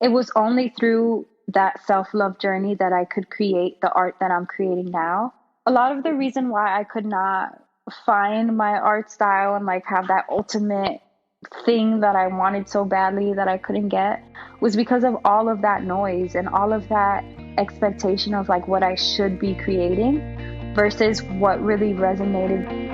it was only through that self-love journey that I could create the art that I'm creating now. A lot of the reason why I could not find my art style and like have that ultimate thing that I wanted so badly that I couldn't get was because of all of that noise and all of that expectation of like what I should be creating versus what really resonated.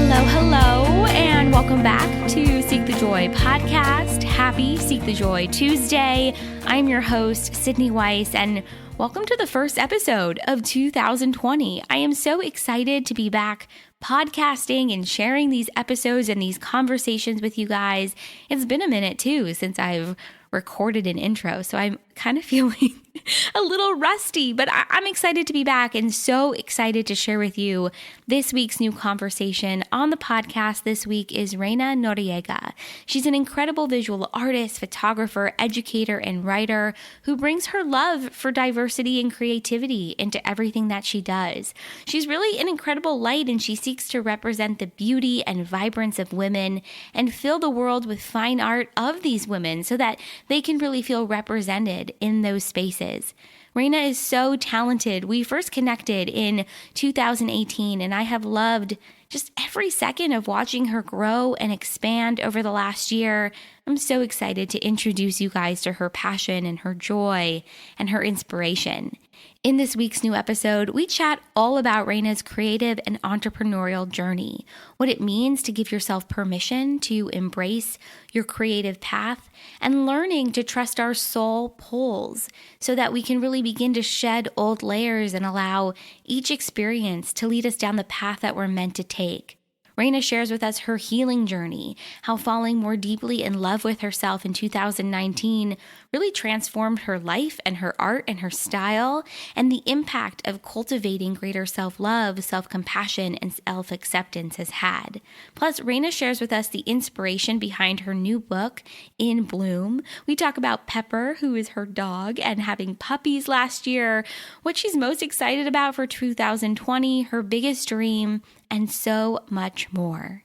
Hello, and welcome back to Seek the Joy podcast. Happy Seek the Joy Tuesday. I'm your host, Sydney Weiss, and welcome to the first episode of 2020. I am so excited to be back podcasting and sharing these episodes and these conversations with you guys. It's been a minute too since I've recorded an intro, so I'm kind of feeling a little rusty, but I'm excited to be back and so excited to share with you this week's new conversation. On the podcast this week is Reyna Noriega. She's an incredible visual artist, photographer, educator, and writer who brings her love for diversity and creativity into everything that she does. She's really an incredible light, and she seeks to represent the beauty and vibrance of women and fill the world with fine art of these women so that they can really feel represented in those spaces. Reyna is so talented. We first connected in 2018, and I have loved just every second of watching her grow and expand over the last year. I'm so excited to introduce you guys to her passion and her joy and her inspiration. In this week's new episode, we chat all about Reyna's creative and entrepreneurial journey, what it means to give yourself permission to embrace your creative path, and learning to trust our soul pulls so that we can really begin to shed old layers and allow each experience to lead us down the path that we're meant to take. Reyna shares with us her healing journey, how falling more deeply in love with herself in 2019 really transformed her life and her art and her style, and the impact of cultivating greater self-love, self-compassion, and self-acceptance has had. Plus, Reyna shares with us the inspiration behind her new book, In Bloom. We talk about Pepper, who is her dog, and having puppies last year, what she's most excited about for 2020, her biggest dream, and so much more.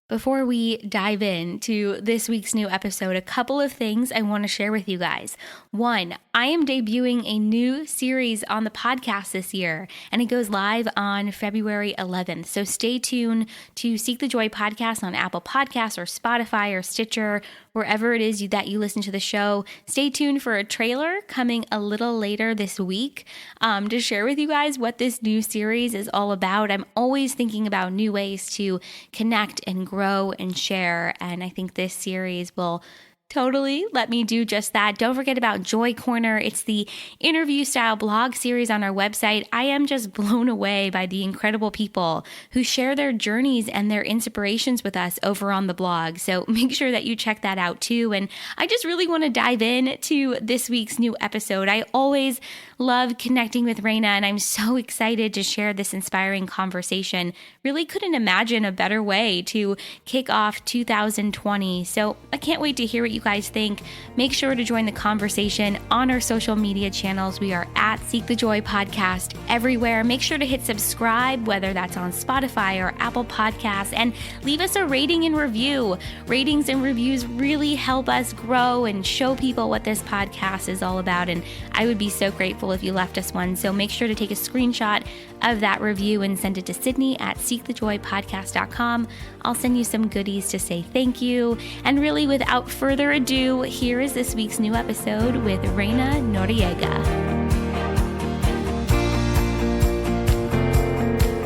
Before we dive into this week's new episode, a couple of things I want to share with you guys. One, I am debuting a new series on the podcast this year, and it goes live on February 11th. So stay tuned to Seek the Joy podcast on Apple Podcasts or Spotify or Stitcher, wherever it is that you listen to the show. Stay tuned for a trailer coming a little later this week to share with you guys what this new series is all about. I'm always thinking about new ways to connect and grow and share, and I think this series will totally let me do just that. Don't forget about Joy Corner. It's the interview style blog series on our website. I am just blown away by the incredible people who share their journeys and their inspirations with us over on the blog. So make sure that you check that out too. And I just really want to dive in to this week's new episode. I always love connecting with Reyna, and I'm so excited to share this inspiring conversation. Really couldn't imagine a better way to kick off 2020. So I can't wait to hear what you guys think. Make sure to join the conversation on our social media channels. We are at Seek the Joy Podcast everywhere. Make sure to hit subscribe, whether that's on Spotify or Apple Podcasts, and leave us a rating and review. Ratings and reviews really help us grow and show people what this podcast is all about, and I would be so grateful if you left us one. So make sure to take a screenshot of that review and send it to Sydney at seekthejoypodcast.com. I'll send you some goodies to say thank you. And really, without further ado, here is this week's new episode with Reyna Noriega.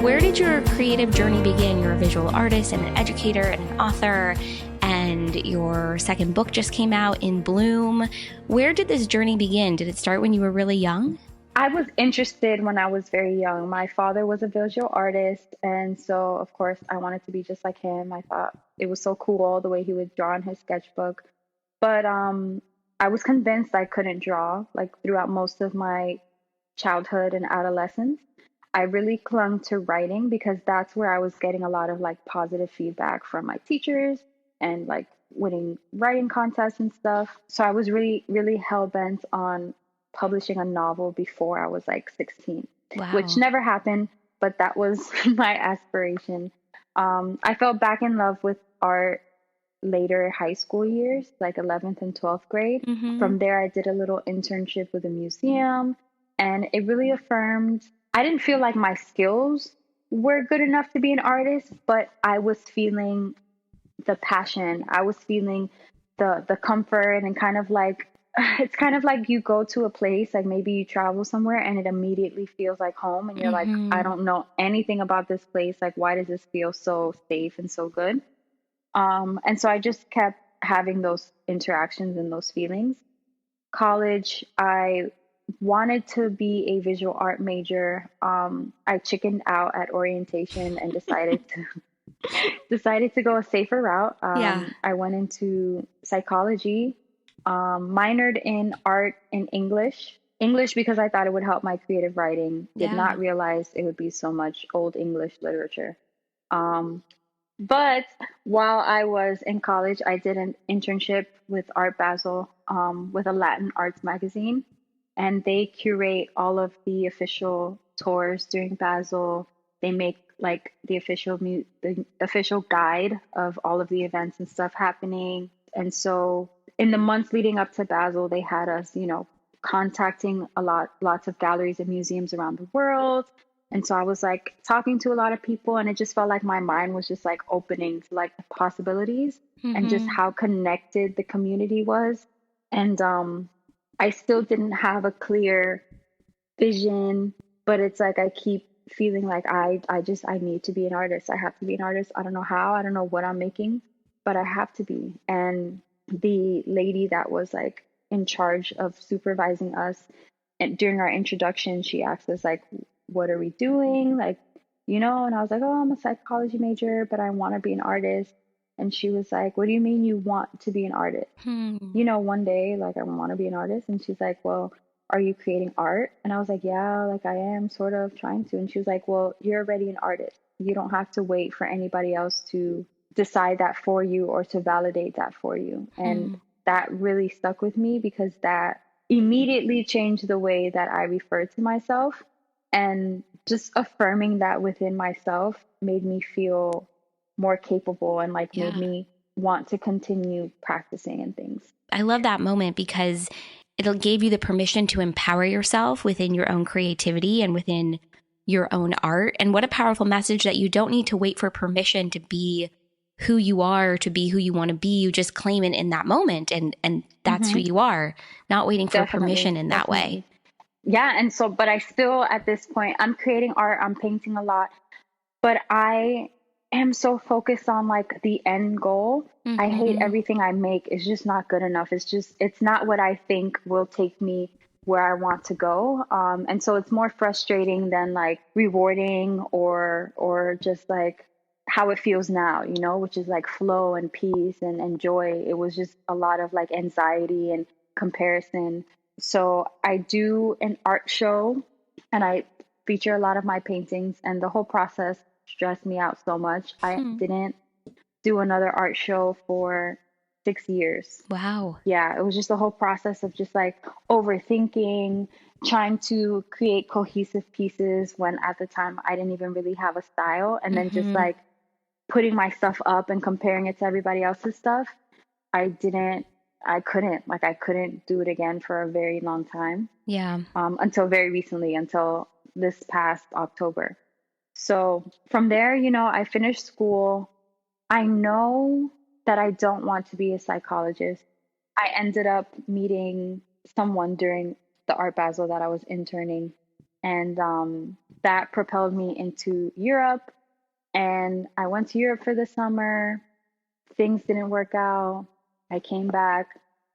Where did your creative journey begin? You're a visual artist and an educator and an author, and your second book just came out, In Bloom. Where did this journey begin? Did it start when you were really young? I was interested when I was very young. My father was a visual artist, and so of course I wanted to be just like him. I thought it was so cool the way he would draw in his sketchbook. But I was convinced I couldn't draw, like throughout most of my childhood and adolescence. I really clung to writing because that's where I was getting a lot of like positive feedback from my teachers and like winning writing contests and stuff. So I was really, really hell bent on publishing a novel before I was like 16, Wow. which never happened, but that was my aspiration. I fell back in love with art later high school years, like 11th and 12th grade. Mm-hmm. From there, I did a little internship with a museum, and it really affirmed. I didn't feel like my skills were good enough to be an artist, but I was feeling the passion. I was feeling the comfort and kind of like it's kind of like you go to a place, like maybe you travel somewhere and it immediately feels like home and you're like, I Mm-hmm. don't know anything about this place. Like, why does this feel so safe and so good? And so I just kept having those interactions and those feelings. College, I wanted to be a visual art major. I chickened out at orientation and decided to go a safer route. Yeah. I went into psychology, minored in art and English. English because I thought it would help my creative writing. Did Yeah. not realize it would be so much old English literature. Um, but while I was in college, I did an internship with Art Basel, with a Latin arts magazine, and they curate all of the official tours during Basel. They make like the official guide of all of the events and stuff happening. And so in the months leading up to Basel, they had us, contacting lots of galleries and museums around the world. And so I was like talking to a lot of people, and it just felt like my mind was just like opening to like the possibilities and just Mm-hmm. how connected the community was. And I still didn't have a clear vision, but it's like I keep feeling like I need to be an artist. I have to be an artist. I don't know how, I don't know what I'm making, but I have to be. And the lady that was like in charge of supervising us, and during our introduction, she asked us like, what are we doing? Like, and I was like, oh, I'm a psychology major, but I want to be an artist. And she was like, what do you mean you want to be an artist? Hmm. One day, like, I want to be an artist. And she's like, well, are you creating art? And I was like, yeah, like I am sort of trying to. And she was like, well, you're already an artist. You don't have to wait for anybody else to decide that for you or to validate that for you. And Hmm. that really stuck with me because that immediately changed the way that I refer to myself. And just affirming that within myself made me feel more capable and like made Yeah. me want to continue practicing and things. I love that moment because it gave you the permission to empower yourself within your own creativity and within your own art. And what a powerful message that you don't need to wait for permission to be who you are, to be who you want to be. You just claim it in that moment, and that's who Mm-hmm. you are, not waiting for Definitely, permission in that way. definitely. Yeah, and so, but I still, at this point, I'm creating art, I'm painting a lot, but I am so focused on like the end goal. I hate Mm-hmm. everything I make. It's just not good enough. It's not what I think will take me where I want to go. And so it's more frustrating than like rewarding or just like how it feels now, which is like flow and peace and joy. It was just a lot of like anxiety and comparison. So I do an art show and I feature a lot of my paintings, and the whole process stressed me out so much. I Hmm. didn't do another art show for 6 years. Wow. Yeah, it was just the whole process of just like overthinking, trying to create cohesive pieces when at the time I didn't even really have a style, and then just Mm-hmm. like putting my stuff up and comparing it to everybody else's stuff. I couldn't do it again for a very long time, Yeah. until very recently, until this past October. So from there, I finished school. I know that I don't want to be a psychologist. I ended up meeting someone during the Art Basel that I was interning, and that propelled me into Europe. And I went to Europe for the summer. Things didn't work out. I came back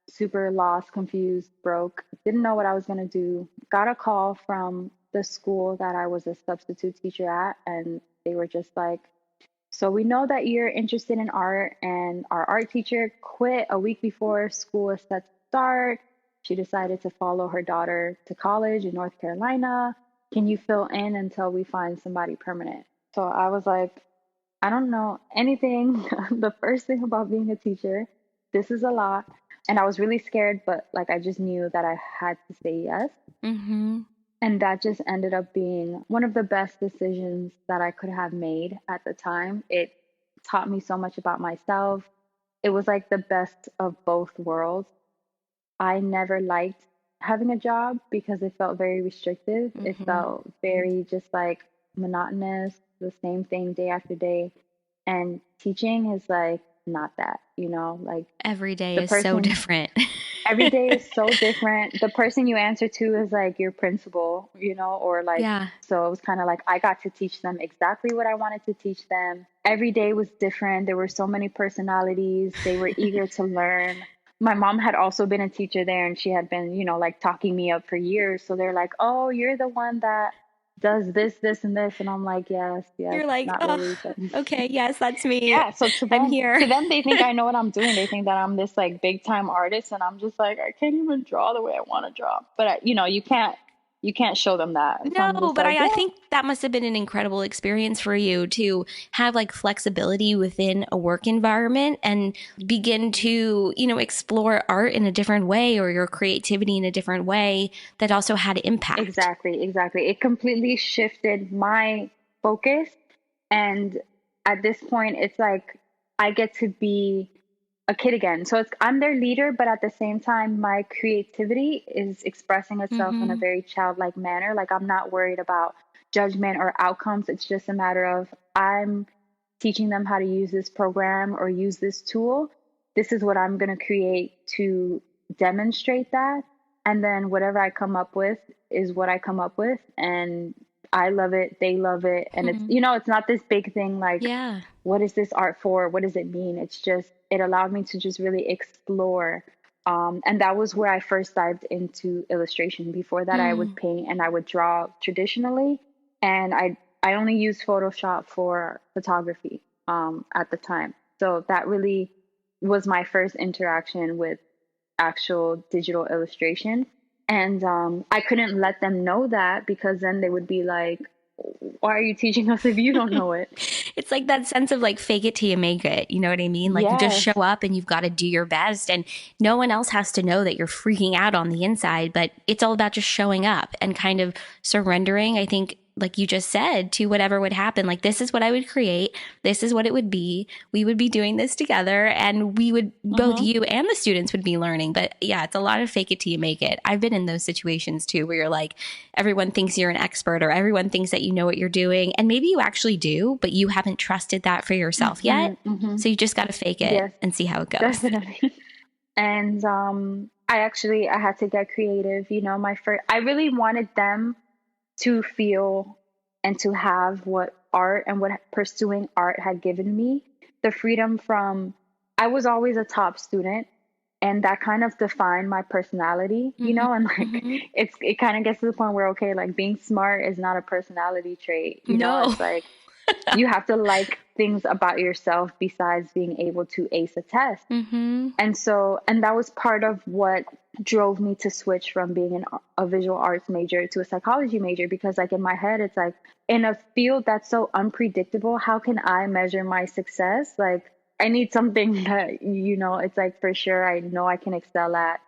super lost, confused, broke, didn't know what I was going to do. Got a call from the school that I was a substitute teacher at, and they were just like, so we know that you're interested in art, and our art teacher quit a week before school was set to start. She decided to follow her daughter to college in North Carolina. Can you fill in until we find somebody permanent? So I was like, I don't know anything. The first thing about being a teacher, this is a lot. And I was really scared, but like I just knew that I had to say yes. Mm-hmm. And that just ended up being one of the best decisions that I could have made at the time. It taught me so much about myself. it was like the best of both worlds. I never liked having a job because it felt very restrictive. It Mm-hmm. felt very just like monotonous, the same thing day after day. And teaching is like not that, like Every day the is so person different. every day is so different. The person you answer to is like your principal, or like, Yeah. so it was kind of like I got to teach them exactly what I wanted to teach them. Every day was different. There were so many personalities. They were eager to learn. My mom had also been a teacher there, and she had been, like talking me up for years. So they're like, "Oh, you're the one that does this, this, and this." And I'm like, "Yes, yes, You're like, not oh, really, but okay, yes, that's me. yeah." So to I'm them, here. they think I know what I'm doing. They think that I'm this like big time artist, and I'm just like I can't even draw the way I want to draw. But you can't show them that. So I'm No, just but like, I yeah, think that must have been an incredible experience for you to have like flexibility within a work environment and begin to, explore art in a different way or your creativity in a different way that also had impact. exactly, exactly. It completely shifted my focus, and at this point, it's like I get to be a kid again. So I'm their leader, but at the same time, my creativity is expressing itself in a Mm-hmm. very childlike manner. Like I'm not worried about judgment or outcomes. It's just a matter of I'm teaching them how to use this program or use this tool. This is what I'm going to create to demonstrate that. And then whatever I come up with is what I come up with. And I love it. They love it. And it's, Hmm. it's not this big thing like, Yeah. what is this art for? What does it mean? It's just, it allowed me to just really explore. And that was where I first dived into illustration. Before that, I would Hmm. paint and I would draw traditionally. And I only used Photoshop for photography at the time. So that really was my first interaction with actual digital illustration. And I couldn't let them know that because then they would be like, why are you teaching us if you don't know it? It's like that sense of like fake it till you make it. You know what I mean? Like you just show Yes. up and you've got to do your best and no one else has to know that you're freaking out on the inside, but it's all about just showing up and kind of surrendering, I think, like you just said, to whatever would happen. Like this is what I would create. This is what it would be. We would be doing this together and we would both Mm-hmm. you and the students would be learning. But yeah, it's a lot of fake it till you make it. I've been in those situations too where you're like everyone thinks you're an expert or everyone thinks that you know what you're doing and maybe you actually do, but you haven't trusted that for yourself Mm-hmm. yet. Mm-hmm. So you just got to fake it Yes, and see how it goes. definitely. And I had to get creative. My first, I really wanted them to feel and to have what art and what pursuing art had given me, the freedom from, I was always a top student, and that kind of defined my personality, Mm-hmm. and like Mm-hmm. it kind of gets to the point where, okay, like being smart is not a personality trait. No. It's like you have to like things about yourself besides being able to ace a test. Mm-hmm. And that was part of what drove me to switch from being a visual arts major to a psychology major, because like in my head, it's like in a field that's so unpredictable, how can I measure my success? Like I need something that, it's like for sure I know I can excel at.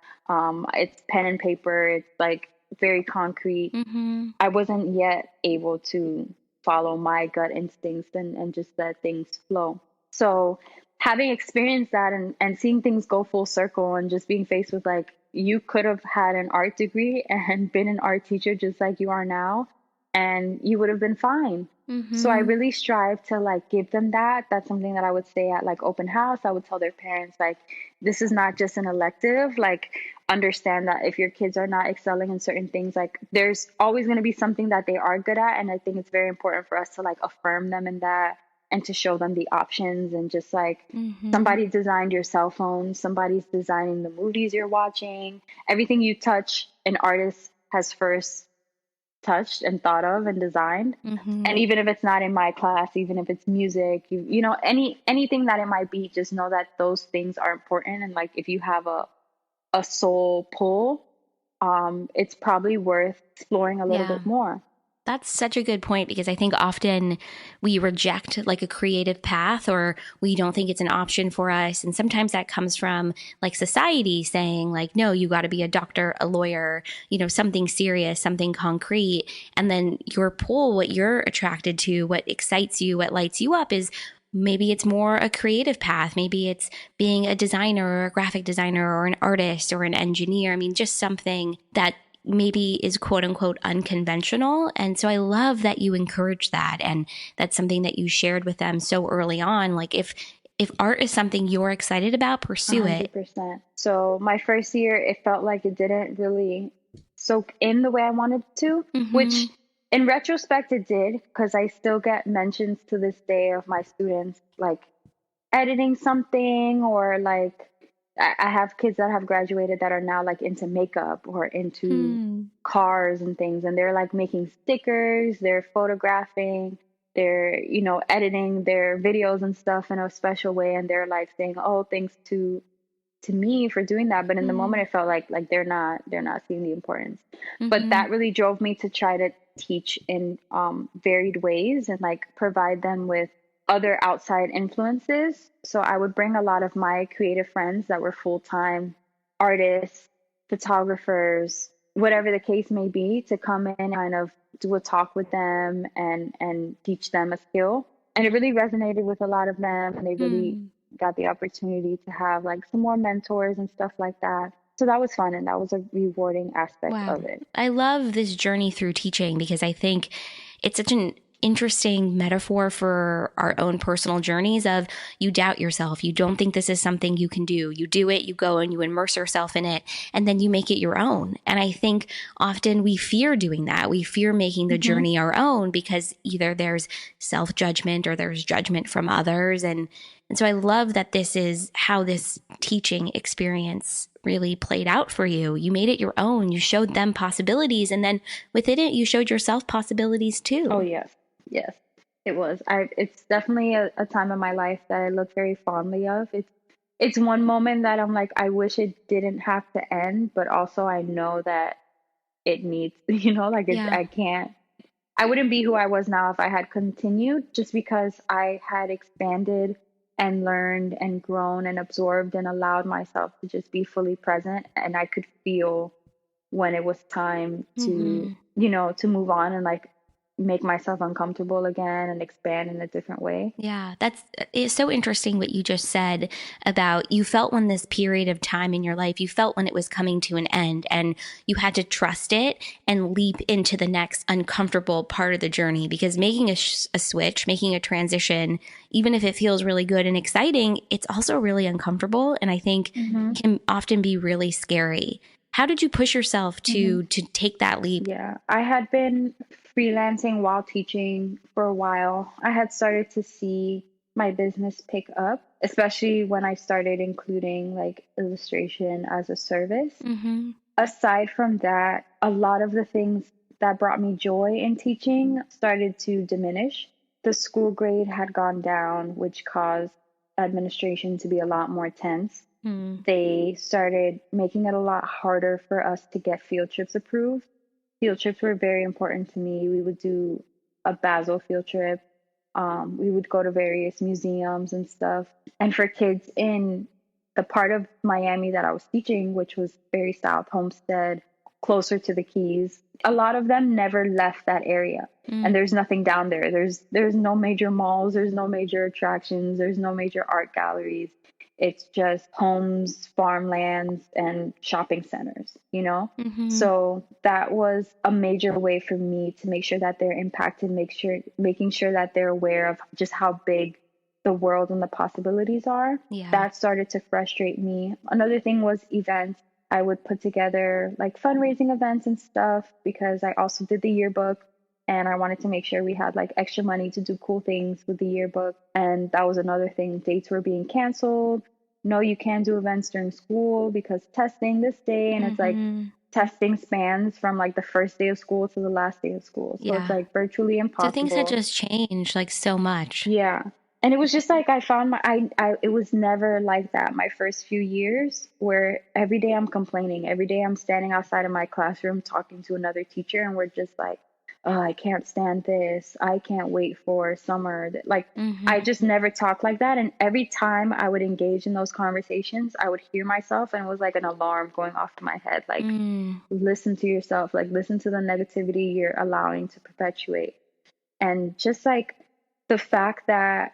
It's pen and paper. It's like very concrete. Mm-hmm. I wasn't yet able to follow my gut instincts and just let things flow. So having experienced that and seeing things go full circle and just being faced with like, you could have had an art degree and been an art teacher just like you are now, and you would have been fine. So I Mm-hmm. really strive to like give them that. That's something that I would say at like open house. I would tell their parents like, this is not just an elective. Like understand that if your kids are not excelling in certain things, like there's always going to be something that they are good at. And I think it's very important for us to like affirm them in that and to show them the options. And just like Mm-hmm. somebody designed your cell phone, somebody's designing the movies you're watching, everything you touch, an artist has first touched and thought of and designed. And Mm-hmm. even if it's not in my class, even if it's music, anything that it might be, just know that those things are important. And like if you have a soul pull, it's probably worth exploring a little Yeah. bit more. That's such a good point because I think often we reject like a creative path or we don't think it's an option for us. And sometimes that comes from like society saying like, no, you got to be a doctor, a lawyer, something serious, something concrete. And then your pull, what you're attracted to, what excites you, what lights you up is maybe it's more a creative path. Maybe it's being a designer or a graphic designer or an artist or an engineer. I mean, just something that maybe is quote unquote unconventional. And so I love that you encourage that. And that's something that you shared with them so early on. Like if art is something you're excited about, pursue it. 100%. So my first year, it felt like it didn't really soak in the way I wanted to, Mm-hmm. which in retrospect it did, because I still get mentions to this day of my students like editing something, or like I have kids that have graduated that are now like into makeup or into Hmm. cars and things, and they're like making stickers, they're photographing, they're, you know, editing their videos and stuff in a special way, and they're like saying, "Oh, thanks to me for doing that." But in the moment it felt like they're not seeing the importance. But Mm-hmm. that really drove me to try to teach in varied ways and like provide them with other outside influences. So I would bring a lot of my creative friends that were full-time artists, photographers, whatever the case may be, to come in and kind of do a talk with them and teach them a skill. And it really resonated with a lot of them, and they really Hmm. got the opportunity to have like some more mentors and stuff like that. So that was fun, and that was a rewarding aspect Wow. of it. I love this journey through teaching because I think it's such an interesting metaphor for our own personal journeys of you doubt yourself. You don't think this is something you can do. You do it, you go and you immerse yourself in it, and then you make it your own. And I think often we fear doing that. We fear making the Mm-hmm. journey our own because either there's self-judgment or there's judgment from others. And so I love that this is how this teaching experience really played out for you. You made it your own. You showed them possibilities. And then within it, you showed yourself possibilities Oh too. yes, yes, it was. It's definitely a time in my life that I look very fondly of. It's one moment that I'm like, I wish it didn't have to end, but also I know that it needs, like Yeah. I can't. I wouldn't be who I was now if I had continued, just because I had expanded and learned and grown and absorbed and allowed myself to just be fully present. And I could feel when it was time to, Mm-hmm. to move on and like make myself uncomfortable again and expand in a different way. Yeah, it's so interesting what you just said about you felt when this period of time in your life, you felt when it was coming to an end and you had to trust it and leap into the next uncomfortable part of the journey because making a switch, making a transition, even if it feels really good and exciting, it's also really uncomfortable and I think Hmm. can often be really scary. How did you push yourself Hmm. to take that leap? Yeah, I had been freelancing while teaching for a while. I had started to see my business pick up, especially when I started including like illustration as a service. Mm-hmm. Aside from that, a lot of the things that brought me joy in teaching started to diminish. The school grade had gone down, which caused administration to be a lot more tense. Mm. They started making it a lot harder for us to get field trips approved. Field trips were very important to me. We would do a Basel field trip. We would go to various museums and stuff. And for kids in the part of Miami that I was teaching, which was very South Homestead, closer to the Keys, a lot of them never left that area. And Mm. there's nothing down there. There's no major malls, there's no major attractions, there's no major art galleries. It's just homes, farmlands, and shopping centers. Mm-hmm. So that was a major way for me to make sure that they're impacted, making sure that they're aware of just how big the world and the possibilities are. Yeah. That started to frustrate me. Another thing was events. I would put together like fundraising events and stuff because I also did the yearbook and I wanted to make sure we had like extra money to do cool things with the yearbook. And that was another thing. Dates were being canceled. No, you can't do events during school because testing this day. And it's like Mm-hmm. testing spans from like the first day of school to the last day of school. So it's Yeah. like virtually So things had impossible. just changed like so much. Yeah. And it was just like I found it was never like that my first few years, where every day I'm complaining. Every day I'm standing outside of my classroom talking to another teacher and we're just like, oh, I can't stand this. I can't wait for summer. Like I Mm-hmm. just never talked like that. And every time I would engage in those conversations, I would hear myself and it was like an alarm going off in my head. Like, Mm. listen to yourself, like listen to the negativity you're allowing to perpetuate. And just like the fact that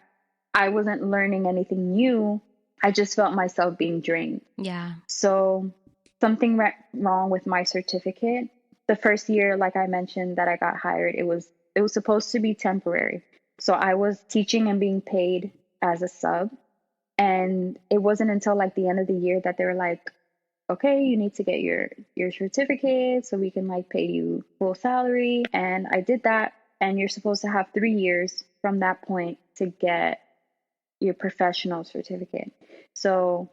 I wasn't learning anything new. I just felt myself being drained. Yeah. So something went wrong with my certificate. The first year, like I mentioned, that I got hired, it was supposed to be temporary. So I was teaching and being paid as a sub. And it wasn't until like the end of the year that they were like, okay, you need to get your certificate so we can like pay you full salary. And I did that. And you're supposed to have 3 years from that point to get your professional certificate. So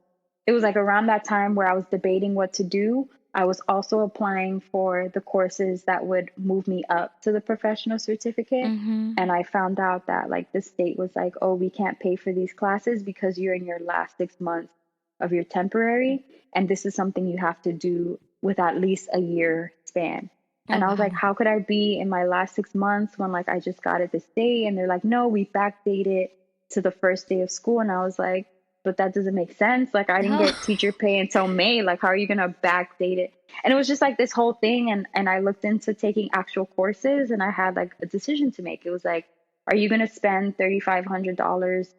it was like around that time where I was debating what to do. I was also applying for the courses that would move me up to the professional certificate. Mm-hmm. And I found out that like the state was like, oh, we can't pay for these classes because you're in your last 6 months of your temporary. And this is something you have to do with at least a year span. And Oh, I was like, wow. how could I be in my last 6 months when like I just got it this day? And they're like, no, we backdated to the first day of school. And I was like, but that doesn't make sense. Like I didn't Oh. get teacher pay until May. Like how are you gonna backdate it? And it was just like this whole thing. And I looked into taking actual courses and I had like a decision to make. It was like, are you gonna spend $3,500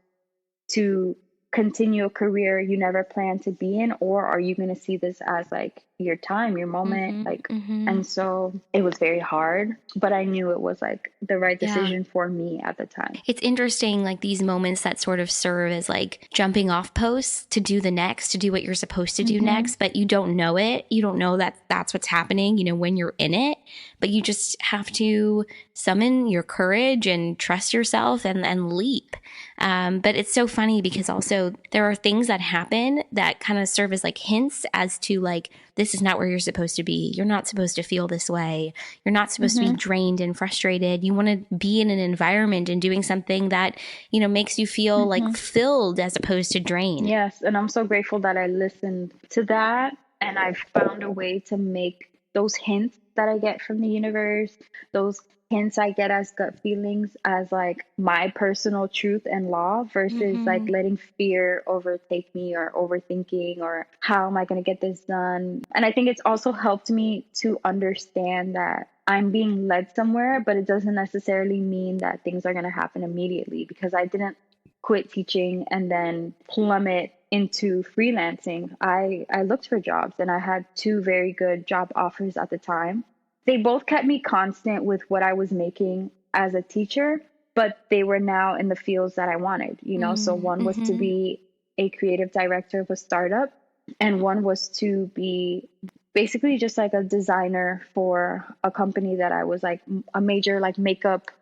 to continue a career you never planned to be in, or are you going to see this as like your time, your moment, Mm-hmm. like? Mm-hmm. And so it was very hard, but I knew it was like the right Yeah. decision for me at the time. It's interesting, like these moments that sort of serve as like jumping off posts to do the next, to do what you're supposed to do next, but you don't know it. You don't know that that's what's happening, you know, when you're in it, but you just have to summon your courage and trust yourself and leap. But it's so funny because also there are things that happen that kind of serve as like hints as to like, this is not where you're supposed to be. You're not supposed to feel this way. You're not supposed to be drained and frustrated. You want to be in an environment and doing something that, you know, makes you feel like filled as opposed to drained. Yes. And I'm so grateful that I listened to that. And I've found a way to make those hints that I get from the universe, those hints I get as gut feelings, as like my personal truth and law versus like letting fear overtake me or overthinking or how am I going to get this done. And I think it's also helped me to understand that I'm being led somewhere, but it doesn't necessarily mean that things are going to happen immediately, because I didn't quit teaching and then plummet into freelancing. I looked for jobs and I had two very good job offers at the time. They both kept me constant with what I was making as a teacher, but they were now in the fields that I wanted, you know? So one was to be a creative director of a startup, and one was to be basically just like a designer for a company that I was like a major like makeup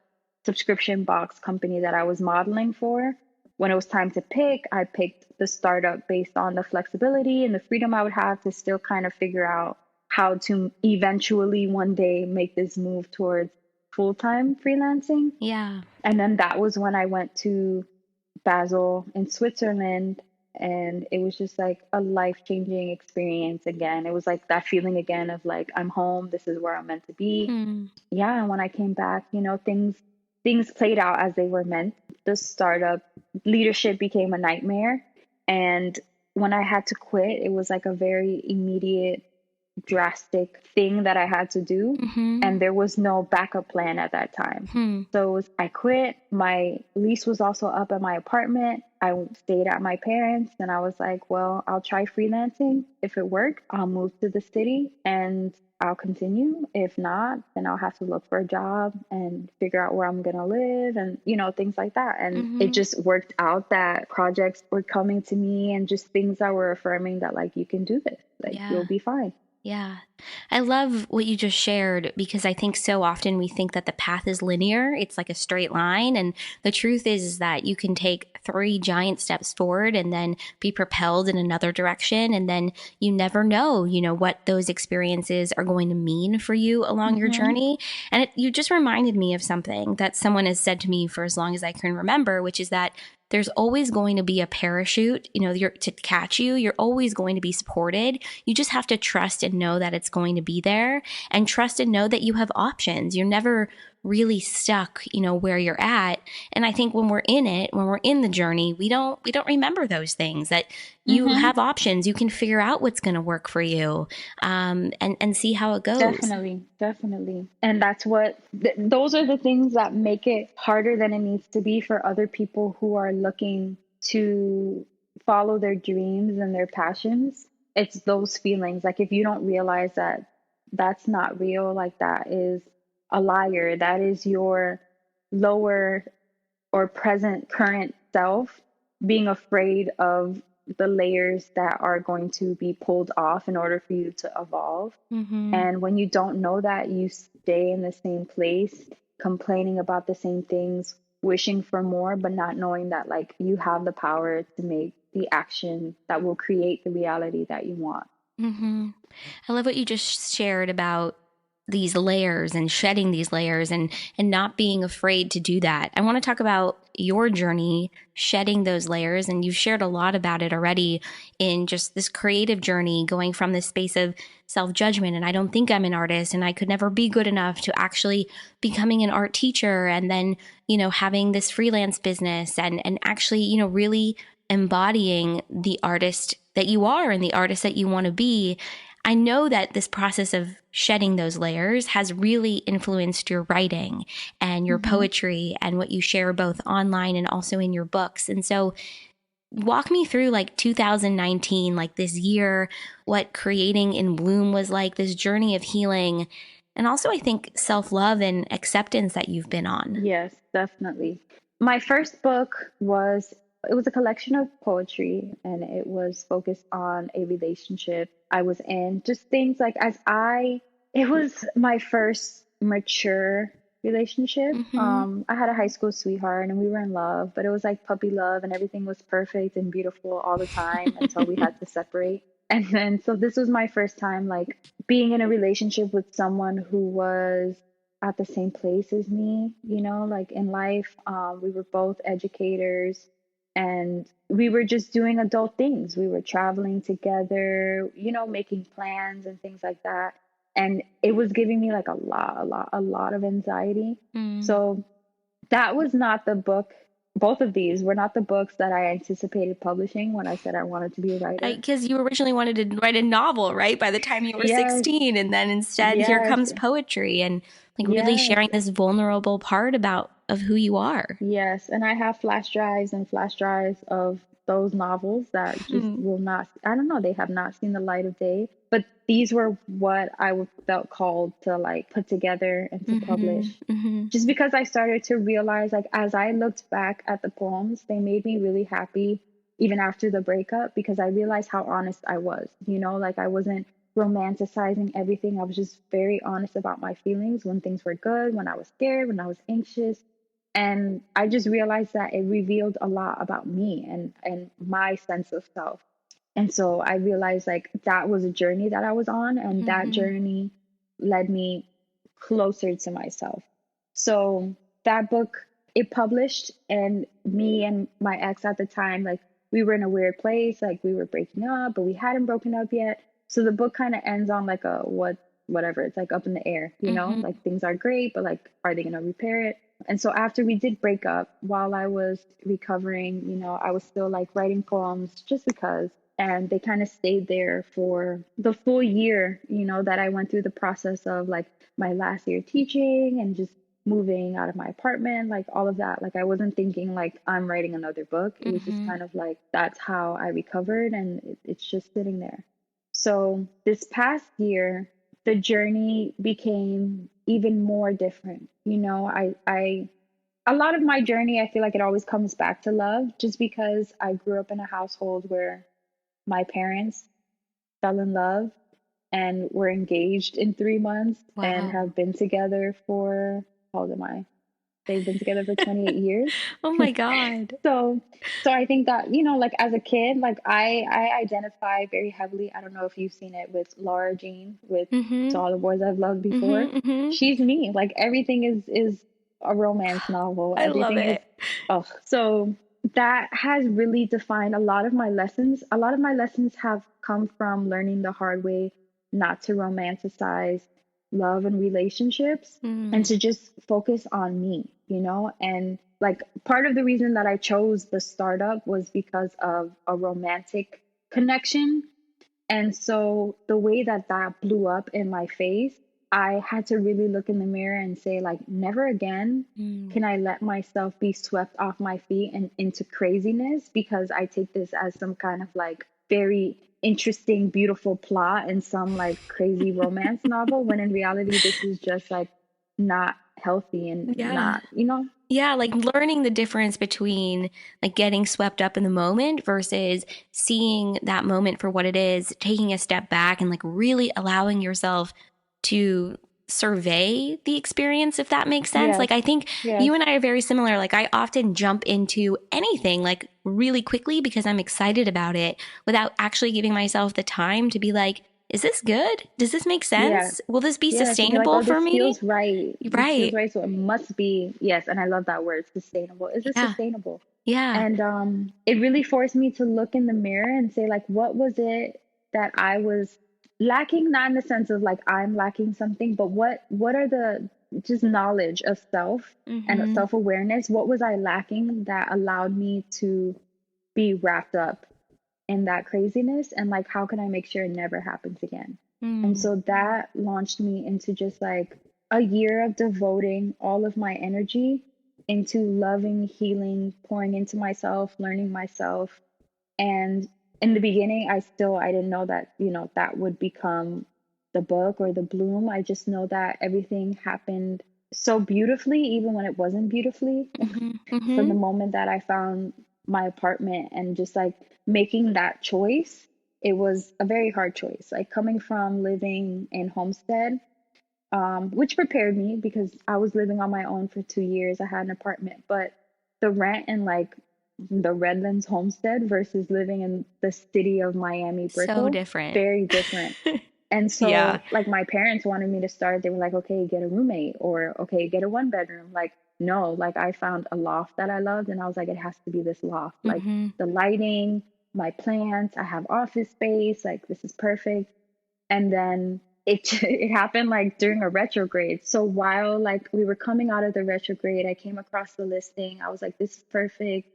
subscription box company that I was modeling for. When it was time to pick, I picked the startup based on the flexibility and the freedom I would have to still kind of figure out how to eventually one day make this move towards full-time freelancing. Yeah. And then that was when I went to Basel in Switzerland. And it was just like a life-changing experience again. It was like that feeling again of like, I'm home. This is where I'm meant to be. Yeah. And when I came back, you know, things played out as they were meant. The startup leadership became a nightmare. And when I had to quit, it was like a very immediate, drastic thing that I had to do. And there was no backup plan at that time. So I quit. My lease was also up at my apartment. I stayed at my parents and I was like, well, I'll try freelancing. If it works, I'll move to the city and I'll continue. If not, then I'll have to look for a job and figure out where I'm going to live and, you know, things like that. And it just worked out that projects were coming to me and just things that were affirming that like, you can do this, like you'll be fine. Yeah. I love what you just shared, because I think so often we think that the path is linear. It's like a straight line. And the truth is that you can take 3 giant steps forward and then be propelled in another direction. And then you never know, you know, what those experiences are going to mean for you along your journey. And you just reminded me of something that someone has said to me for as long as I can remember, which is that there's always going to be a parachute, you know, to catch you. You're always going to be supported. You just have to trust and know that it's going to be there, and trust and know that you have options. You're never really stuck, where you're at. And I think when we're in it, when we're in the journey, we don't remember those things, that you Mm-hmm. have options. You can figure out what's going to work for you, and see how it goes. Definitely, definitely. And that's those are the things that make it harder than it needs to be for other people who are looking to follow their dreams and their passions. It's those feelings. Like if you don't realize that that's not real, like that is a liar, that is your lower or present current self being afraid of the layers that are going to be pulled off in order for you to evolve. Mm-hmm. And when you don't know that, you stay in the same place, complaining about the same things, wishing for more, but not knowing that like you have the power to make the action that will create the reality that you want. Mm-hmm. I love what you just shared about these layers and shedding these layers, and not being afraid to do that. I want to talk about your journey shedding those layers, and you've shared a lot about it already in just this creative journey, going from this space of self-judgment and I don't think I'm an artist and I could never be good enough, to actually becoming an art teacher, and then having this freelance business, and actually really embodying the artist that you are and the artist that you want to be. I know that this process of shedding those layers has really influenced your writing and your Mm-hmm. poetry and what you share both online and also in your books. And so walk me through like 2019, like this year, what creating in bloom was like, this journey of healing, and also I think self-love and acceptance that you've been on. Yes, definitely. My first book it was a collection of poetry, and it was focused on a relationship I was in. Just things like it was my first mature relationship. Mm-hmm. I had a high school sweetheart and we were in love, but it was like puppy love and everything was perfect and beautiful all the time until we had to separate. And then so this was my first time like being in a relationship with someone who was at the same place as me, like in life. We were both educators and we were just doing adult things. We were traveling together, making plans and things like that. And it was giving me like a lot of anxiety. Mm. So that was not the book. Both of these were not the books that I anticipated publishing when I said I wanted to be a writer. Because you originally wanted to write a novel, right? By the time you were Yes, 16. And then instead, here yes, comes poetry and like really yes. sharing this vulnerable part of who you are. Yes, and I have flash drives and flash drives of those novels that just Hmm. will not, I don't know, they have not seen the light of day. But these were what felt called to like put together and to Mm-hmm. publish. Mm-hmm. Just because I started to realize, like, as I looked back at the poems, they made me really happy even after the breakup because I realized how honest I was. Like I wasn't romanticizing everything. I was just very honest about my feelings when things were good, when I was scared, when I was anxious, and I just realized that it revealed a lot about me and my sense of self. And so I realized like that was a journey that I was on, and that Mm-hmm. journey led me closer to myself. So that book, it published, and me and my ex at the time, like we were in a weird place, like we were breaking up, but we hadn't broken up yet. So the book kind of ends on like whatever. It's like up in the air, Mm-hmm. like things are great, but like, are they gonna repair it? And so after we did break up, while I was recovering, I was still like writing poems just because. And they kind of stayed there for the full year, that I went through the process of like my last year teaching and just moving out of my apartment, like all of that. Like I wasn't thinking like I'm writing another book. It was just Mm-hmm. kind of like that's how I recovered, and it's just sitting there. So this past year, the journey became even more different. I a lot of my journey, I feel like it always comes back to love, just because I grew up in a household where my parents fell in love and were engaged in 3 months and Wow. have been together for, how old am I? They've been together for 28 years. Oh my God. So, so I think that, like as a kid, like I identify very heavily. I don't know if you've seen it with Laura Jean with Mm-hmm. To All the Boys I've Loved Before. Mm-hmm. Mm-hmm. She's me. Like everything is a romance novel. I love Everything is, it. oh, so that has really defined a lot of my lessons. A lot of my lessons have come from learning the hard way not to romanticize love and relationships, and Mm. to just focus on me, and like part of the reason that I chose the startup was because of a romantic connection. And so the way that that blew up in my face, I had to really look in the mirror and say, like, never again Mm. can I let myself be swept off my feet and into craziness, because I take this as some kind of like very interesting, beautiful plot in some like crazy romance novel, when in reality, this is just like not healthy and Yeah. not. Yeah, like learning the difference between like getting swept up in the moment versus seeing that moment for what it is, taking a step back and like really allowing yourself to survey the experience, if that makes sense. Yes, Like, I think yes, you and I are very similar. Like, I often jump into anything like really quickly because I'm excited about it without actually giving myself the time to be like, is this good? Does this make yeah. sense? Will this be Yes, and you're like, sustainable oh, for this me? feels right. This feels Right. right. So it must be, yes. And I love that word, sustainable. Is it Yeah. sustainable? Yeah. And it really forced me to look in the mirror and say, like, what was it that I was lacking? Not in the sense of like I'm lacking something, but what are the just knowledge of self and Mm-hmm. self-awareness? What was I lacking that allowed me to be wrapped up in that craziness, and like how can I make sure it never happens again? And Mm. so that launched me into just like a year of devoting all of my energy into loving, healing, pouring into myself, learning myself. And in the beginning, I didn't know that, that would become the book or the bloom. I just know that everything happened so beautifully, even when it wasn't beautifully. Mm-hmm. From Mm-hmm. the moment that I found my apartment and just like making that choice, it was a very hard choice. Like coming from living in Homestead, which prepared me because I was living on my own for 2 years. I had an apartment, but the rent in like the Redlands Homestead versus living in the city of Miami So Brickell, different. very different. And Yeah. so, like, my parents wanted me to start. They were like, okay, get a roommate, or okay, get a one bedroom. Like, no, like, I found a loft that I loved, and I was like, it has to be this loft. Like, Mm-hmm. the lighting, my plants, I have office space. Like, this is perfect. And then it happened like during a retrograde. So while like we were coming out of the retrograde, I came across the listing. I was like, this is perfect,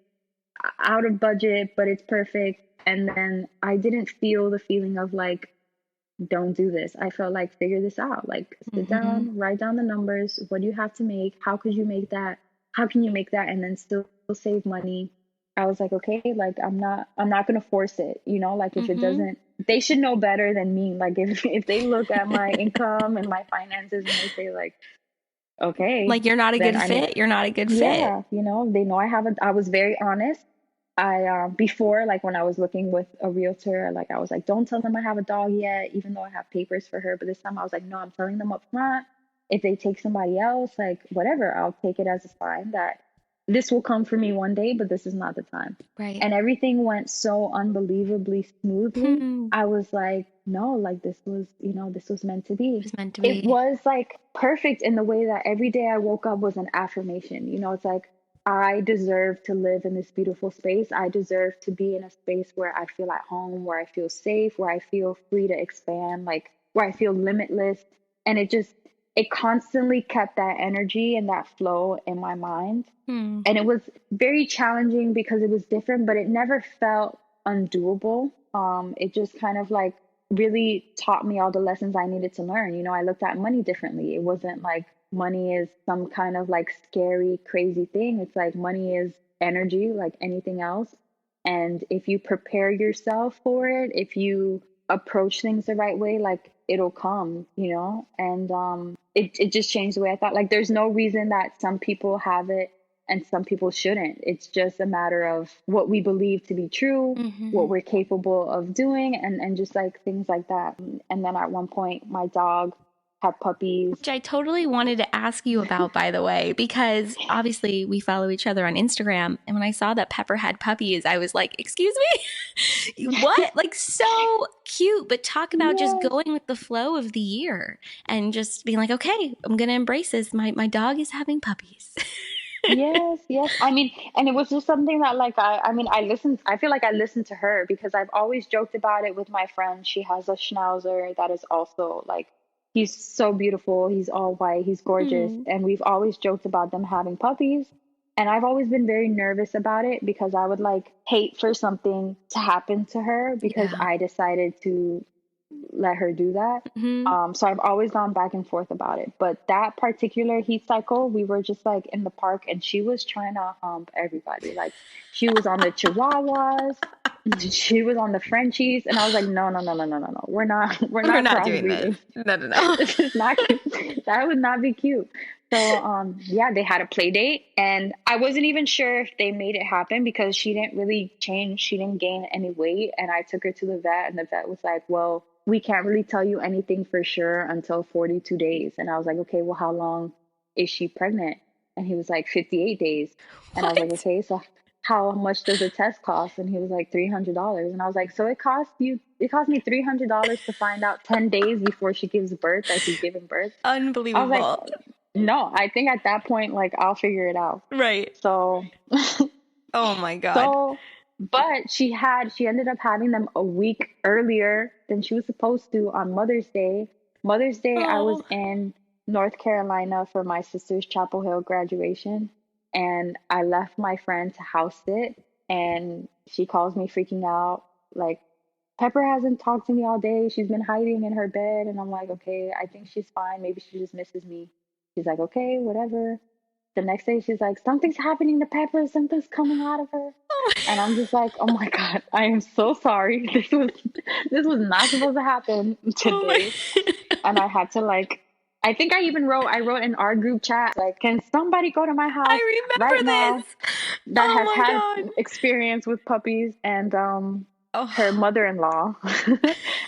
out of budget, but it's perfect. And then I didn't feel the feeling of like, don't do this. I felt like, figure this out. Like, sit Mm-hmm. down, write down the numbers. What do you have to make? How could you make that? How can you make that and then still save money? I was like, okay, like I'm not gonna force it, like if it Mm-hmm. doesn't, they should know better than me. Like if they look at my income and my finances and they say like, okay, Like, you're not a then good I need, fit. You're not a good fit. yeah, they know I was very honest. Before, like when I was looking with a realtor, like I was like, don't tell them I have a dog yet, even though I have papers for her. But this time I was like, no, I'm telling them up front. If they take somebody else, like whatever, I'll take it as a sign that this will come for me one day, but this is not the time. Right. And everything went so unbelievably smoothly. Hmm. I was like, no, like this was meant to It be. was meant to It be. was like perfect in the way that every day I woke up was an affirmation. It's like, I deserve to live in this beautiful space. I deserve to be in a space where I feel at home, where I feel safe, where I feel free to expand, like where I feel limitless. And it constantly kept that energy and that flow in my mind. Hmm. And it was very challenging because it was different, but it never felt undoable. It just kind of like really taught me all the lessons I needed to learn. I looked at money differently. It wasn't like money is some kind of like scary, crazy thing. It's like money is energy, like anything else. And if you prepare yourself for it, if you approach things the right way, like it'll come. And it just changed the way I thought. Like there's no reason that some people have it and some people shouldn't. It's just a matter of what we believe to be true, Mm-hmm. what we're capable of doing, and just like things like that. And then at one point, my dog had puppies. Which I totally wanted to ask you about, by the way, because obviously we follow each other on Instagram. And when I saw that Pepper had puppies, I was like, excuse me? What? Like, so cute. But talk about just Yes, going with the flow of the year and just being like, okay, I'm going to embrace this. My dog is having puppies. yes, yes. I mean, and it was just something that like I mean, I feel like I listened to her because I've always joked about it with my friend. She has a schnauzer that is also like He's so beautiful. He's all white. He's gorgeous. Mm. And we've always joked about them having puppies. And I've always been very nervous about it because I would like hate for something to happen to her because Yeah. I decided to let her do that. Mm-hmm. So I've always gone back and forth about it. But that particular heat cycle, we were just like in the park and she was trying to hump everybody. Like she was on the Chihuahuas, she was on the Frenchies, and I was like, no, no, no, no, no, no, no. We're We're not not doing this. crossbreeding. No, no, no. This is not cute. That would not be cute. So yeah, they had a play date and I wasn't even sure if they made it happen because she didn't really change. She didn't gain any weight. And I took her to the vet and the vet was like, well, we can't really tell you anything for sure until 42 days. And I was like, okay, well, how long is she pregnant? And he was like, 58 days. And I was like, What? okay, so how much does a test cost? And he was like, $300. And I was like, so it cost me $300 to find out 10 days before she gives birth that she's giving birth. I was like, Unbelievable. no, I think at that point, like, I'll figure it out. Right. So, Oh my God. but she ended up having them a week earlier than she was supposed to on Mother's Day. Mother's Day, I was Oh. in North Carolina for my sister's Chapel Hill graduation, and I left my friend to house it, and she calls me freaking out, like, Pepper hasn't talked to me all day. She's been hiding in her bed, and I'm like, okay, I think she's fine. Maybe she just misses me. She's like, okay, whatever. The next day, she's like, something's happening to Pepper. Something's coming out of her. Oh. And I'm just like, oh my God, I am so sorry. This was not supposed to happen Oh my. today. And I had to like, I think I wrote in our group chat, like, can somebody go to my house I right remember now this. that Oh has my had God. experience with puppies? And her Oh. mother-in-law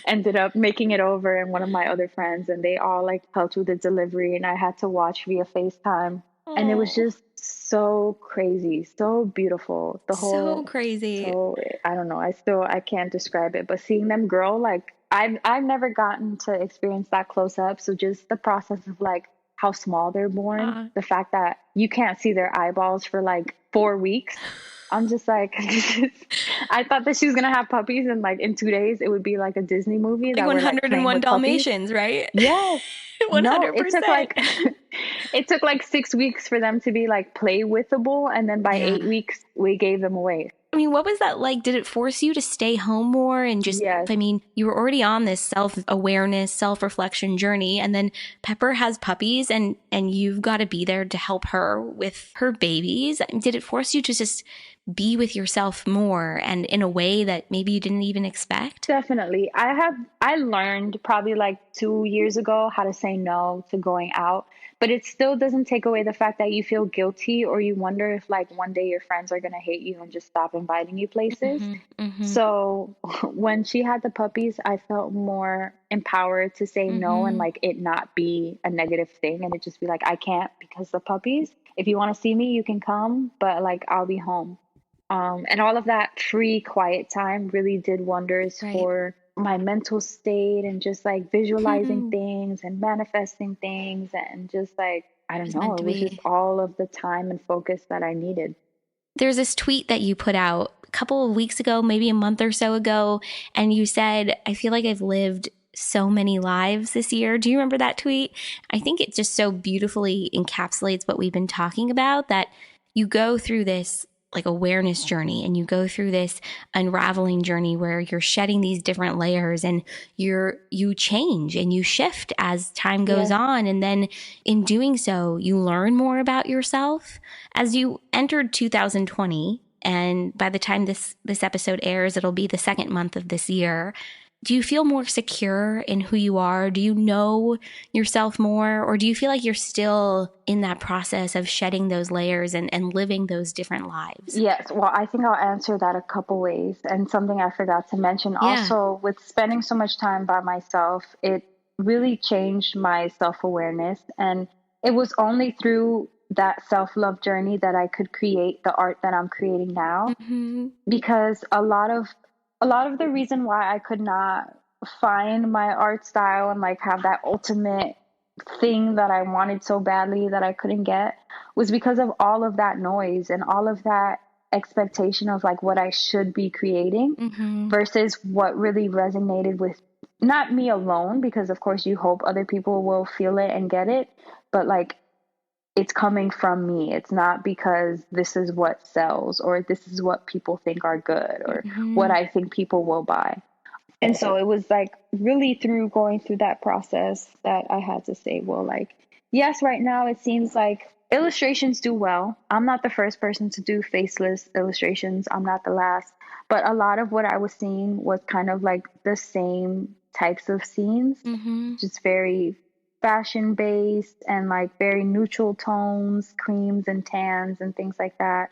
ended up making it over and one of my other friends, and they all like helped with the delivery, and I had to watch via FaceTime. And it was Oh. just so crazy, so beautiful. So crazy. So I don't know. I can't describe it, but seeing them grow, like I've never gotten to experience that close up. So just the process of like how small they're born, Uh, the fact that you can't see their eyeballs for like 4 weeks. I'm just like, I thought that she was gonna have puppies, and like in 2 days it would be like a Disney movie like that we're like playing 101 with puppies. Dalmatians, right? Yes. No, it took 100%. like it took like 6 weeks for them to be like play withable, and then by Yeah. 8 weeks we gave them away. I mean, what was that like? Did it force you to stay home more and just, Yes, I mean, you were already on this self-awareness, self-reflection journey, and then Pepper has puppies and you've got to be there to help her with her babies. Did it force you to just be with yourself more and in a way that maybe you didn't even expect? definitely. I learned probably like 2 years ago how to say no to going out, but it still doesn't take away the fact that you feel guilty or you wonder if like one day your friends are gonna hate you and just stop inviting you places. Hmm. Hmm. So when she had the puppies, I felt more empowered to say no and Hmm. like it not be a negative thing and it just be like, I can't because the puppies. If you want to see me, you can come, but like I'll be home. And all of that free, quiet time really did wonders Right. for my mental state and just like visualizing Hmm. things and manifesting things and just like, I don't It's know, meant it to was just be. all of the time and focus that I needed. There's this tweet that you put out a couple of weeks ago, maybe a month or so ago, and you said, I feel like I've lived so many lives this year. Do you remember that tweet? I think it just so beautifully encapsulates what we've been talking about, that you go through this like awareness journey and you go through this unraveling journey where you're shedding these different layers and you change and you shift as time goes Yes. on, and then in doing so you learn more about yourself. As you entered 2020, and by the time this episode airs, it'll be the second month of this year, do you feel more secure in who you are? Do you know yourself more? Or do you feel like you're still in that process of shedding those layers and living those different lives? Yes, well, I think I'll answer that a couple ways. And something I forgot to mention Yeah. also, with spending so much time by myself, it really changed my self-awareness. And it was only through that self-love journey that I could create the art that I'm creating now. Mm-hmm. Because a lot of the reason why I could not find my art style and like have that ultimate thing that I wanted so badly that I couldn't get was because of all of that noise and all of that expectation of like what I should be creating Mm-hmm. versus what really resonated with not me alone, because of course you hope other people will feel it and get it, but like it's coming from me. It's not because this is what sells or this is what people think are good or what Mm-hmm. I think people will buy. And so it was like really through going through that process that I had to say, well, like, yes, right now it seems like illustrations do well. I'm not the first person to do faceless illustrations. I'm not the last. But a lot of what I was seeing was kind of like the same types of scenes, Mm-hmm. just very fashion based and like very neutral tones, creams and tans and things like that.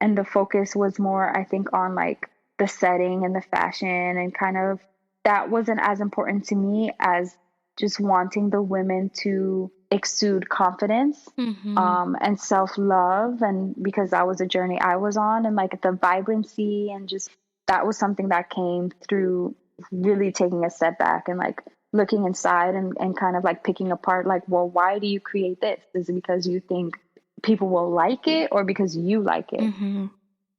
And the focus was more, I think, on like the setting and the fashion, and kind of that wasn't as important to me as just wanting the women to exude confidence, Mm-hmm. and self-love, and because that was a journey I was on, and like the vibrancy, and just that was something that came through really taking a step back and like looking inside, and kind of like picking apart, like, well, why do you create this? Is it because you think people will like it, or because you like it? Mm-hmm.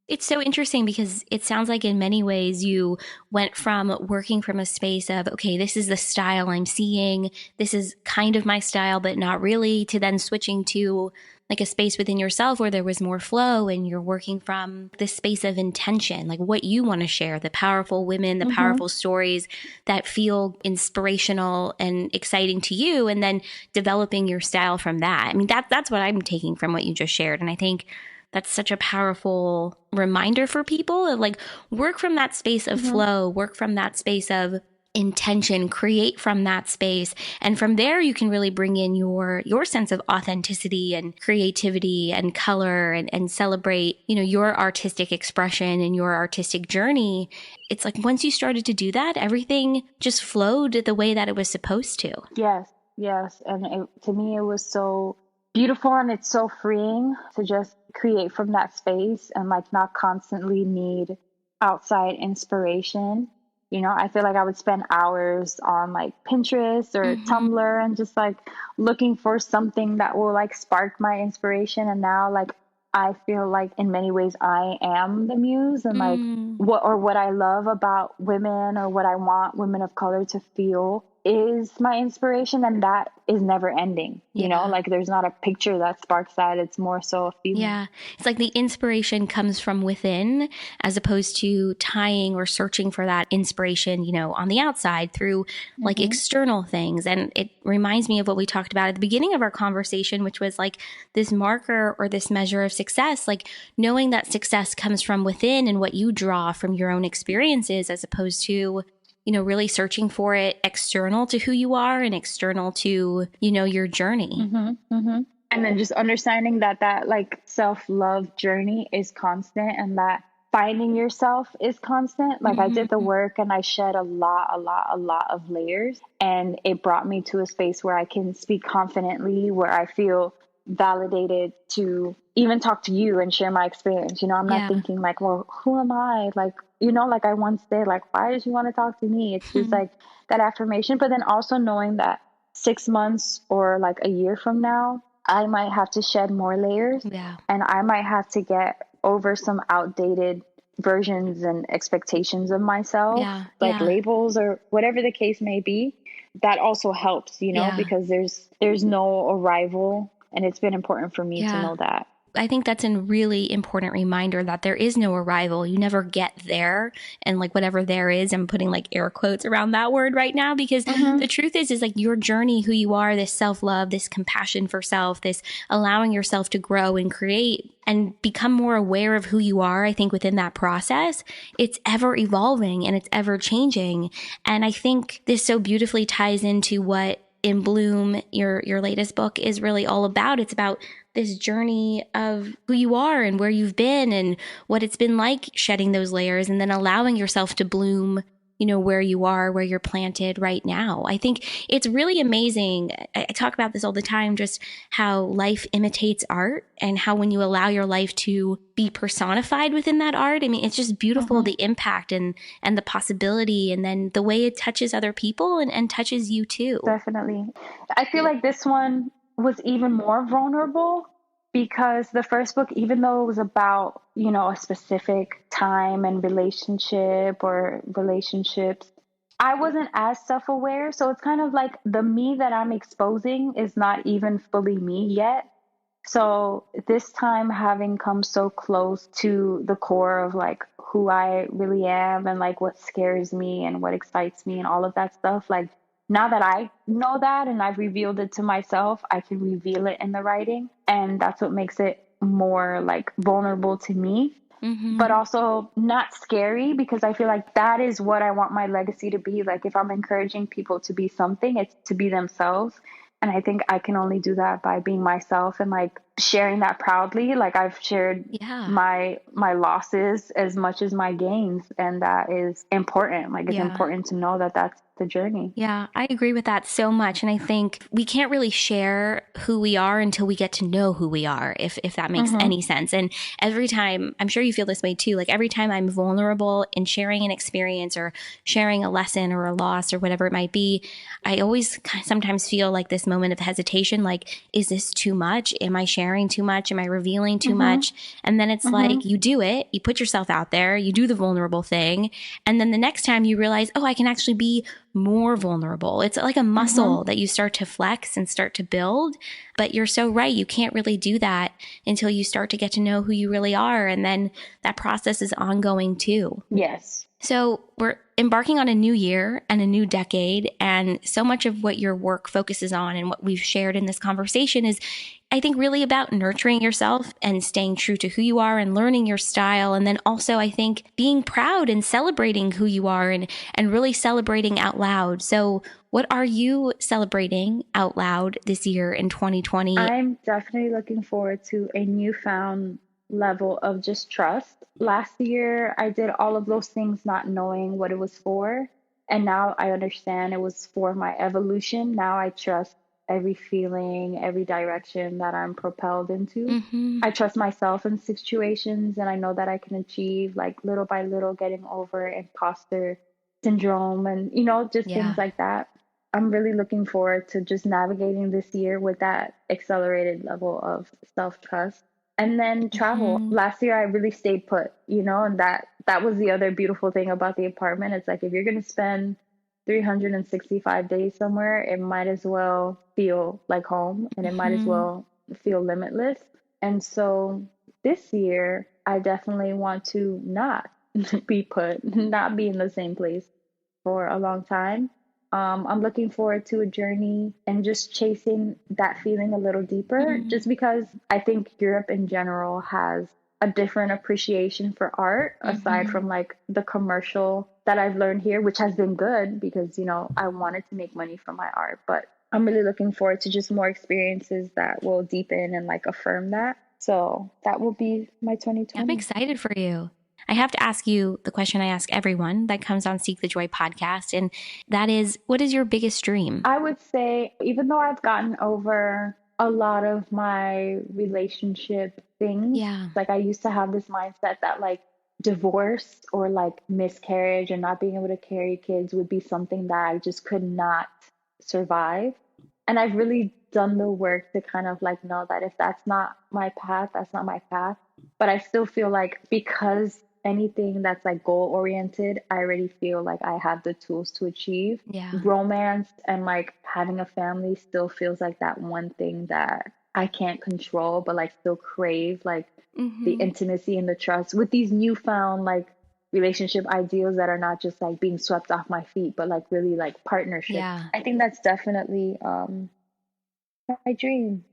It's so interesting because it sounds like in many ways you went from working from a space of, okay, this is the style I'm seeing, this is kind of my style, but not really, to then switching to like a space within yourself where there was more flow and you're working from this space of intention, like what you want to share, the powerful women, the Mm-hmm. powerful stories that feel inspirational and exciting to you, and then developing your style from that. I mean, that's what I'm taking from what you just shared. And I think that's such a powerful reminder for people of like work from that space of Mm-hmm. flow, work from that space of intention, create from that space. And from there you can really bring in your sense of authenticity and creativity and color, and celebrate, you know, your artistic expression and your artistic journey. It's like once you started to do that, everything just flowed the way that it was supposed to. Yes, yes. And to me, it was so beautiful, and it's so freeing to just create from that space and like not constantly need outside inspiration. You know, I feel like I would spend hours on like Pinterest or Mm-hmm. Tumblr and just like looking for something that will like spark my inspiration. And now, like, I feel like in many ways I am the muse, and like Mm. what I love about women, or what I want women of color to feel, is my inspiration, and that is never ending. You know, Yeah. like there's not a picture that sparks that. It's more so a feeling. Yeah. It's like the inspiration comes from within as opposed to tying or searching for that inspiration, you know, on the outside through like Mm-hmm. external things. And it reminds me of what we talked about at the beginning of our conversation, which was like this marker or this measure of success, like knowing that success comes from within and what you draw from your own experiences, as opposed to, you know, really searching for it external to who you are and external to, you know, your journey. Mm-hmm. Mm-hmm. And then just understanding that like self-love journey is constant, and that finding yourself is constant. Like I did the Mm-hmm. work, and I shed a lot of layers, and it brought me to a space where I can speak confidently, where I feel validated to even talk to you and share my experience. You know, I'm not Yeah. thinking like, well, who am I? Like, you know, like I once did, like, why does she want to talk to me? It's just like that affirmation, but then also knowing that 6 months or like a year from now, I might have to shed more layers, Yeah. and I might have to get over some outdated versions and expectations of myself, Yeah. like Yeah. labels or whatever the case may be. That also helps, you know, Yeah. because there's no arrival, and it's been important for me to Yeah. know that. I think that's a really important reminder that there is no arrival. You never get there. And like whatever there is, I'm putting like air quotes around that word right now, because Mm-hmm. the truth is like your journey, who you are, this self love, this compassion for self, this allowing yourself to grow and create and become more aware of who you are. I think within that process, it's ever evolving and it's ever changing. And I think this so beautifully ties into what In Bloom, your latest book, is really all about. It's about this journey of who you are and where you've been and what it's been like shedding those layers and then allowing yourself to bloom, you know, where you are, where you're planted right now. I think it's really amazing. I talk about this all the time, just how life imitates art, and how when you allow your life to be personified within that art, I mean, it's just beautiful, Mm-hmm. the impact and the possibility, and then the way it touches other people and touches you too. Definitely. I feel like this one was even more vulnerable, because the first book, even though it was about, you know, a specific time and relationship or relationships, I wasn't as self-aware. So it's kind of like the me that I'm exposing is not even fully me yet. So this time having come so close to the core of like who I really am and like what scares me and what excites me and all of that stuff, like now that I know that and I've revealed it to myself, I can reveal it in the writing. And that's what makes it more like vulnerable to me, but also not scary, because I feel like that is what I want my legacy to be. Like if I'm encouraging people to be something, it's to be themselves. And I think I can only do that by being myself and like sharing that proudly. Like I've shared Yeah. my losses as much as my gains, and that is important. Like it's Yeah. important to know that that's the journey. Yeah, I agree with that so much. And I think we can't really share who we are until we get to know who we are, if that makes any sense. And every time, I'm sure you feel this way too, like every time I'm vulnerable in sharing an experience or sharing a lesson or a loss or whatever it might be, I always sometimes feel like this moment of hesitation, like, is this too much? Am I sharing too much? Am I revealing too much? And then it's like, you do it, you put yourself out there, you do the vulnerable thing. And then the next time you realize, oh, I can actually be more vulnerable. It's like a muscle that you start to flex and start to build. But you're so right. You can't really do that until you start to get to know who you really are. And then that process is ongoing too. Yes. So we're embarking on a new year and a new decade. And so much of what your work focuses on and what we've shared in this conversation is, I think, really about nurturing yourself and staying true to who you are and learning your style. And then also, I think, being proud and celebrating who you are and really celebrating out loud. So what are you celebrating out loud this year in 2020? I'm definitely looking forward to a newfound level of just trust. Last year, I did all of those things not knowing what it was for. And now I understand it was for my evolution. Now I trust every feeling, every direction that I'm propelled into. I trust myself in situations, and I know that I can achieve, like little by little, getting over imposter syndrome and, just things like that. I'm really looking forward to just navigating this year with that accelerated level of self-trust. And then travel. Last year I really stayed put, and that was the other beautiful thing about the apartment. It's like if you're going to spend 365 days somewhere, it might as well feel like home, and it might as well feel limitless. And so this year I definitely want to not be put, not be in the same place for a long time. I'm looking forward to a journey and just chasing that feeling a little deeper, just because I think Europe in general has a different appreciation for art, aside from like the commercial that I've learned here, which has been good because, I wanted to make money from my art. But I'm really looking forward to just more experiences that will deepen and like affirm that. So that will be my 2020. I'm excited for you. I have to ask you the question I ask everyone that comes on Seek the Joy podcast. And that is, what is your biggest dream? I would say, even though I've gotten over a lot of my relationship things, like I used to have this mindset that like divorce or like miscarriage and not being able to carry kids would be something that I just could not survive. And I've really done the work to kind of like know that if that's not my path, that's not my path. But I still feel like because anything that's like goal oriented, I already feel like I have the tools to achieve. Romance and like having a family still feels like that one thing that I can't control, but like still crave like the intimacy and the trust with these newfound like relationship ideals that are not just like being swept off my feet, but like really like partnership. I think that's definitely my dream.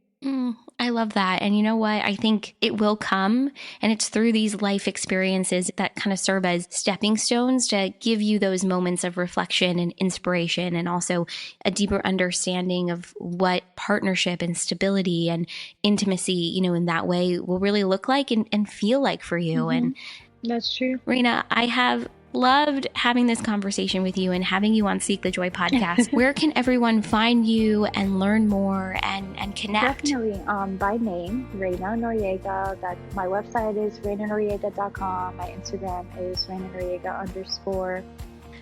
I love that. And you know what? I think it will come. And it's through these life experiences that kind of serve as stepping stones to give you those moments of reflection and inspiration, and also a deeper understanding of what partnership and stability and intimacy, in that way will really look like and feel like for you. And that's true. Reyna, I have loved having this conversation with you and having you on Seek the Joy podcast. Where can everyone find you and learn more and connect? Definitely by name, Reyna Noriega. That my website is reynanoriega.com. My Instagram is Reyna Noriega_.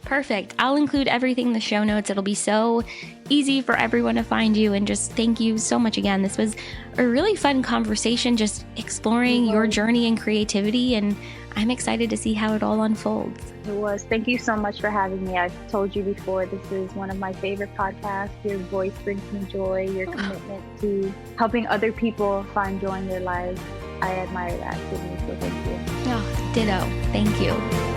Perfect. I'll include everything in the show notes. It'll be so easy for everyone to find you. And just thank you so much again. This was a really fun conversation, just exploring your journey and creativity. And I'm excited to see how it all unfolds. It was. Thank you so much for having me. I've told you before, this is one of my favorite podcasts. Your voice brings me joy. Your commitment to helping other people find joy in their lives. I admire that, Sydney, so thank you. Oh, ditto. Thank you.